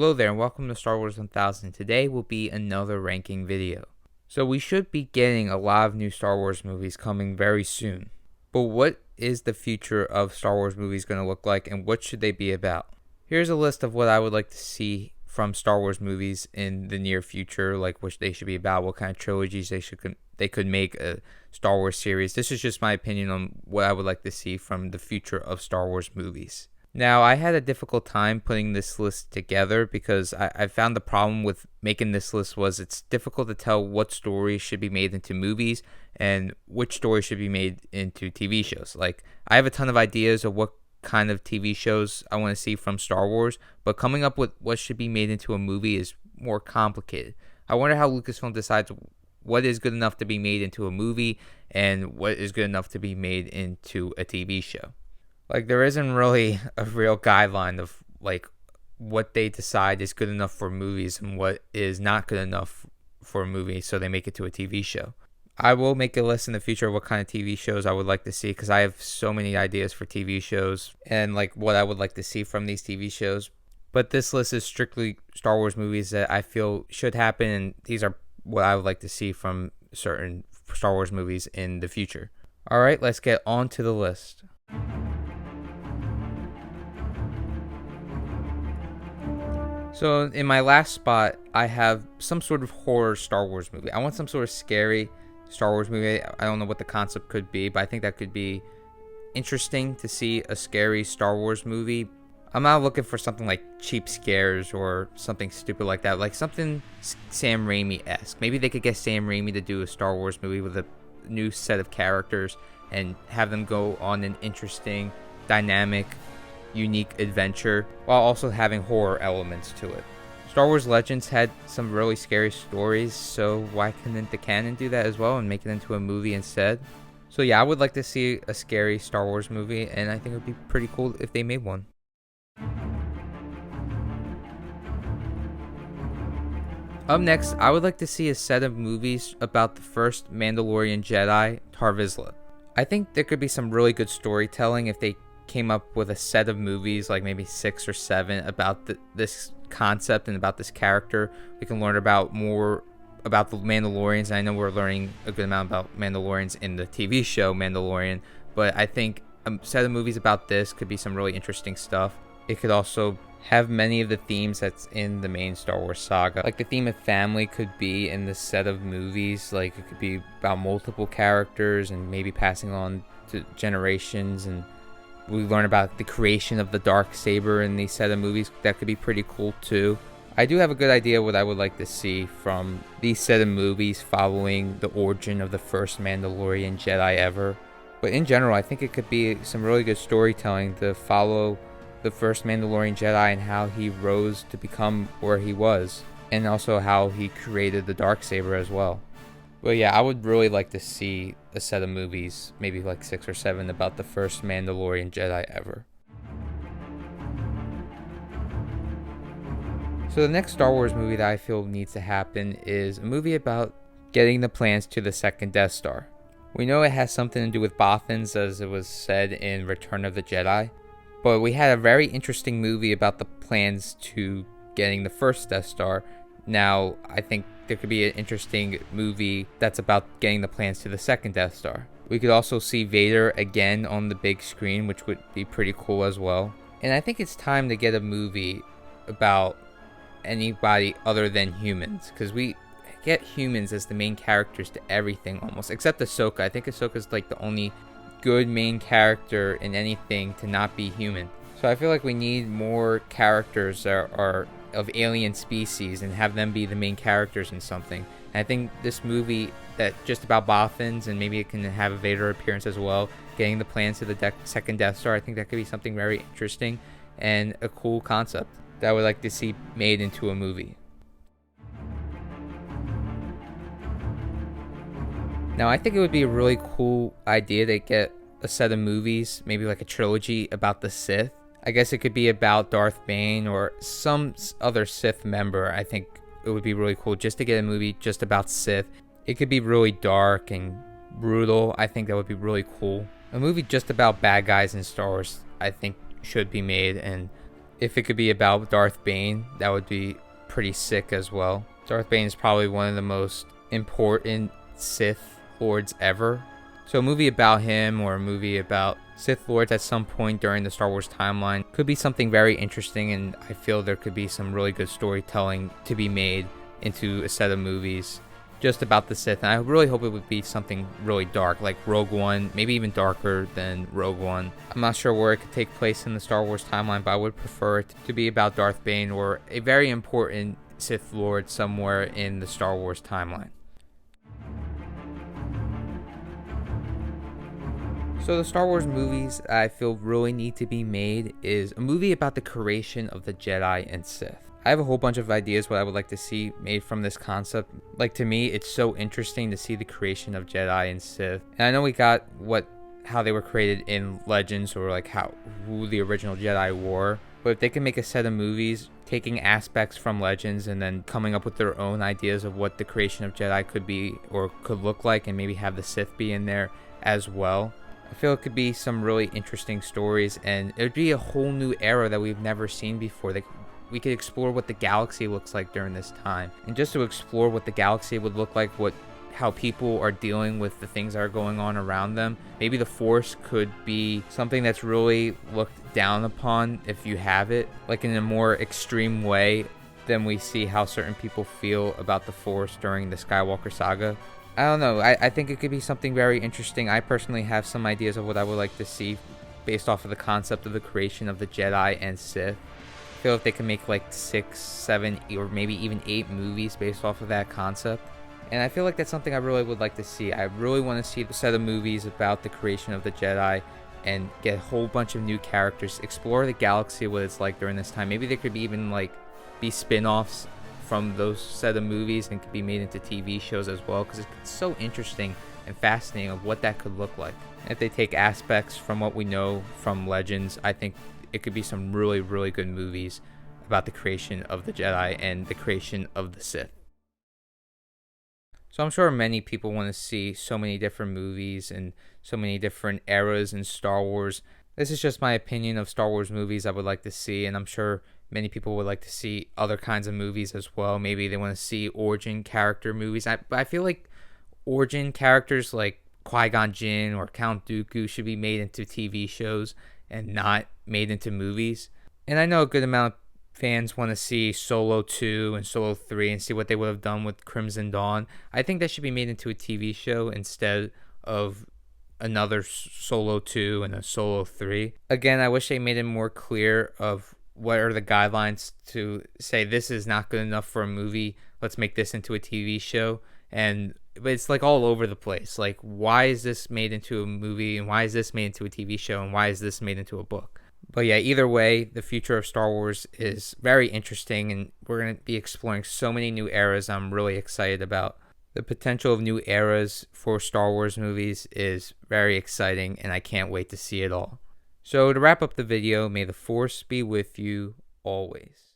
Hello there and welcome to Star Wars 1000. Today will be another ranking video. So we should be getting a lot of new Star Wars movies coming very soon. But what is the future of Star Wars movies going to look like and what should they be about? Here's a list of what I would like to see from Star Wars movies in the near future, like what they should be about, what kind of trilogies they could make a Star Wars series. This is just my opinion on what I would like to see from the future of Star Wars movies. Now, I had a difficult time putting this list together because I found the problem with making this list was it's difficult to tell what stories should be made into movies and which stories should be made into TV shows. Like, I have a ton of ideas of what kind of TV shows I want to see from Star Wars, but coming up with what should be made into a movie is more complicated. I wonder how Lucasfilm decides what is good enough to be made into a movie and what is good enough to be made into a TV show. Like, there isn't really a real guideline of, like, what they decide is good enough for movies and what is not good enough for a movie, so they make it to a TV show. I will make a list in the future of what kind of TV shows I would like to see because I have so many ideas for TV shows and, like, what I would like to see from these TV shows. But this list is strictly Star Wars movies that I feel should happen, and these are what I would like to see from certain Star Wars movies in the future. All right, let's get on to the list. So in my last spot, I have some sort of horror Star Wars movie. I want some sort of scary Star Wars movie. I don't know what the concept could be, but I think that could be interesting to see a scary Star Wars movie. I'm not looking for something like cheap scares or something stupid like that. Like something Sam Raimi-esque. Maybe they could get Sam Raimi to do a Star Wars movie with a new set of characters and have them go on an interesting, dynamic, unique adventure while also having horror elements to it. Star Wars Legends had some really scary stories, so why couldn't the canon do that as well and make it into a movie instead? So yeah, I would like to see a scary Star Wars movie, and I think it would be pretty cool if they made one. Up next, I would like to see a set of movies about the first Mandalorian Jedi, Tar Vizsla. I think there could be some really good storytelling if they came up with a set of movies, like maybe 6 or 7, about this concept and about this character. We can learn about more about the Mandalorians. I know we're learning a good amount about Mandalorians in the TV show Mandalorian, but I think a set of movies about this could be some really interesting stuff. It could also have many of the themes that's in the main Star Wars saga. Like the theme of family could be in this set of movies. Like it could be about multiple characters and maybe passing on to generations, and we learn about the creation of the Darksaber in these set of movies. That could be pretty cool too. I do have a good idea what I would like to see from these set of movies following the origin of the first Mandalorian Jedi ever. But in general, I think it could be some really good storytelling to follow the first Mandalorian Jedi and how he rose to become where he was, and also how he created the Darksaber as well. But yeah, I would really like to see a set of movies, maybe like 6 or 7, about the first Mandalorian Jedi ever. So the next Star Wars movie that I feel needs to happen is a movie about getting the plans to the second Death Star. We know it has something to do with Bothans, as it was said in Return of the Jedi, but we had a very interesting movie about the plans to getting the first Death Star. Now, I think there could be an interesting movie that's about getting the plans to the second Death Star. We could also see Vader again on the big screen, which would be pretty cool as well. And I think it's time to get a movie about anybody other than humans, because we get humans as the main characters to everything almost, except Ahsoka. I think Ahsoka's like the only good main character in anything to not be human. So I feel like we need more characters that are of alien species and have them be the main characters in something. And I think this movie that just about Bothans, and maybe it can have a Vader appearance as well, getting the plans to the second Death Star, I think that could be something very interesting and a cool concept that I would like to see made into a movie. Now, I think it would be a really cool idea to get a set of movies, maybe like a trilogy about the Sith. I guess it could be about Darth Bane or some other Sith member. I think it would be really cool just to get a movie just about Sith. It could be really dark and brutal. I think that would be really cool. A movie just about bad guys in Star Wars, I think, should be made, and If it could be about Darth Bane, that would be pretty sick as well. Darth Bane is probably one of the most important Sith Lords ever. So a movie about him or a movie about Sith Lords at some point during the Star Wars timeline could be something very interesting, and I feel there could be some really good storytelling to be made into a set of movies just about the Sith. And I really hope it would be something really dark, like Rogue One, maybe even darker than Rogue One. I'm not sure where it could take place in the Star Wars timeline, but I would prefer it to be about Darth Bane or a very important Sith Lord somewhere in the Star Wars timeline. So the Star Wars movies I feel really need to be made is a movie about the creation of the Jedi and Sith. I have a whole bunch of ideas what I would like to see made from this concept. Like, to me, it's so interesting to see the creation of Jedi and Sith. And I know we got how they were created in Legends, or like who the original Jedi were. But if they can make a set of movies taking aspects from Legends and then coming up with their own ideas of what the creation of Jedi could be or could look like, and maybe have the Sith be in there as well, I feel it could be some really interesting stories, and it would be a whole new era that we've never seen before. We could explore what the galaxy looks like during this time, and just to explore what the galaxy would look like, how people are dealing with the things that are going on around them. Maybe the Force could be something that's really looked down upon if you have it, like in a more extreme way than we see how certain people feel about the Force during the Skywalker saga. I don't know. I think it could be something very interesting. I personally have some ideas of what I would like to see based off of the concept of the creation of the Jedi and Sith. I feel if they can make like 6, 7, or maybe even 8 movies based off of that concept. And I feel like that's something I really would like to see. I really want to see a set of movies about the creation of the Jedi and get a whole bunch of new characters, explore the galaxy, what it's like during this time. Maybe there could be even be spin-offs from those set of movies and could be made into TV shows as well, because it's so interesting and fascinating of what that could look like. If they take aspects from what we know from Legends, I think it could be some really, really good movies about the creation of the Jedi and the creation of the Sith. So I'm sure many people want to see so many different movies and so many different eras in Star Wars. This is just my opinion of Star Wars movies I would like to see, and I'm sure many people would like to see other kinds of movies as well. Maybe they want to see origin character movies. I feel like origin characters like Qui-Gon Jinn or Count Dooku should be made into TV shows and not made into movies. And I know a good amount of fans want to see Solo 2 and Solo 3 and see what they would have done with Crimson Dawn. I think that should be made into a TV show instead of another Solo 2 and a Solo 3. Again, I wish they made it more clear of what are the guidelines to say this is not good enough for a movie, let's make this into a TV show. But it's like all over the place. Like, why is this made into a movie, and why is this made into a TV show, and why is this made into a book? But yeah, either way, the future of Star Wars is very interesting, and we're going to be exploring so many new eras I'm really excited about. The potential of new eras for Star Wars movies is very exciting, and I can't wait to see it all. So to wrap up the video, may the Force be with you always.